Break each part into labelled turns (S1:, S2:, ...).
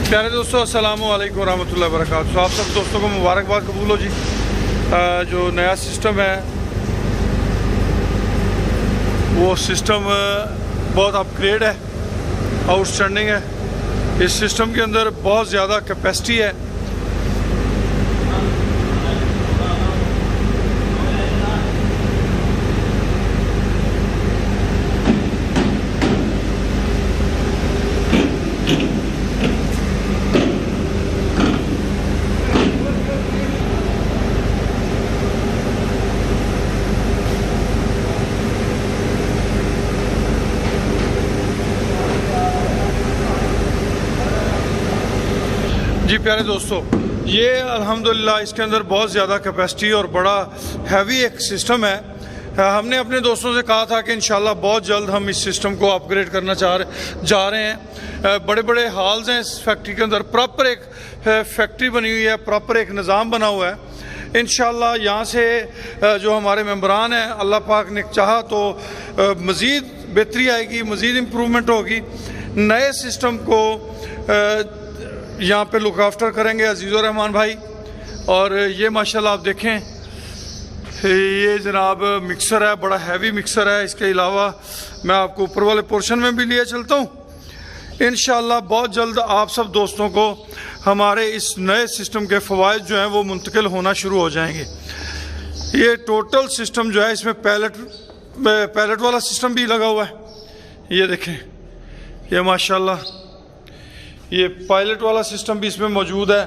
S1: प्यारे दोस्तों, अस्सलाम वालेकुम रहमतुल्लाहि व बरकातहू। आप सब दोस्तों को मुबारकबाद कबूल हो जी। जो नया सिस्टम है वो सिस्टम बहुत अपग्रेड है, आउटस्टैंडिंग है। इस सिस्टम के अंदर बहुत ज़्यादा कैपेसिटी है। जी प्यारे दोस्तों, ये अल्हम्दुलिल्लाह इसके अंदर बहुत ज़्यादा कैपेसिटी और बड़ा हैवी एक सिस्टम है। हमने अपने दोस्तों से कहा था कि इंशाल्लाह बहुत जल्द हम इस सिस्टम को अपग्रेड करना जा रहे हैं। बड़े बड़े हॉल्स हैं इस फैक्ट्री के अंदर, प्रॉपर एक फैक्ट्री बनी हुई है, प्रॉपर एक निज़ाम बना हुआ है। इंशाल्लाह यहाँ से जो हमारे मेंबरान हैं, अल्लाह पाक ने चाहा तो मज़ीद बेहतरी आएगी, मज़ीद इम्प्रूवमेंट होगी। नए सिस्टम को यहाँ पे लुक आफ्टर करेंगे अजीज़ुर रहमान भाई। और ये माशाल्लाह आप देखें, ये जनाब मिक्सर है, बड़ा हैवी मिक्सर है। इसके अलावा मैं आपको ऊपर वाले पोर्शन में भी लिए चलता हूँ। इंशाल्लाह बहुत जल्द आप सब दोस्तों को हमारे इस नए सिस्टम के फ़वाइद जो हैं वो मुंतकिल होना शुरू हो जाएंगे। ये टोटल सिस्टम जो है, इसमें पैलेट वाला सिस्टम भी लगा हुआ है। ये देखें, ये माशाल्लाह ये पायलट वाला सिस्टम भी इसमें मौजूद है।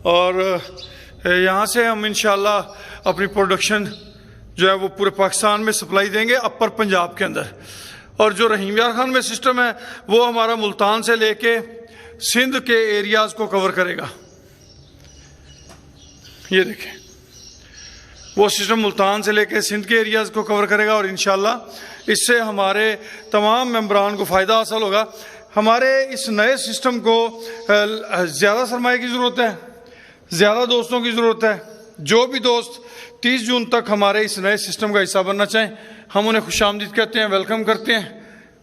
S1: और यहाँ से हम इंशाल्लाह अपनी प्रोडक्शन जो है वो पूरे पाकिस्तान में सप्लाई देंगे, अपर पंजाब के अंदर। और जो रहीम यार खान में सिस्टम है वो हमारा मुल्तान से लेके सिंध के एरियाज़ को कवर करेगा। ये देखें, वो सिस्टम मुल्तान से लेके सिंध के एरियाज़ को कवर करेगा। और इंशाल्लाह इससे हमारे तमाम मेंबरान को फ़ायदा हासिल होगा। हमारे इस नए सिस्टम को ज़्यादा सरमाए की ज़रूरत है, ज़्यादा दोस्तों की ज़रूरत है। जो भी दोस्त 30 जून तक हमारे इस नए सिस्टम का हिस्सा बनना चाहें, हम उन्हें खुशामदीद कहते हैं, वेलकम करते हैं।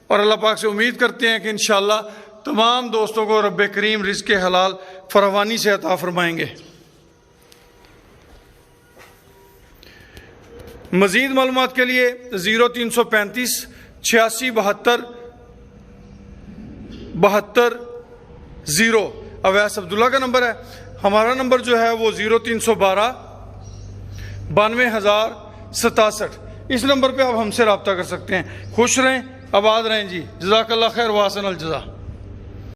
S1: और अल्लाह पाक से उम्मीद करते हैं कि इंशाल्लाह तमाम दोस्तों को रब करीम रिज़्क़ हलाल फरावानी से अता फरमाएंगे। मज़ीद मालूमात के लिए 0335 86 72 0 अवैस अब्दुल्ला का नंबर है। हमारा नंबर जो है वो 0312 92,067। इस नंबर पे आप हमसे रब्ता कर सकते हैं। खुश रहें, आबाद रहें जी। जज़ाकल्लाह खैर, वासन अल जज़ा।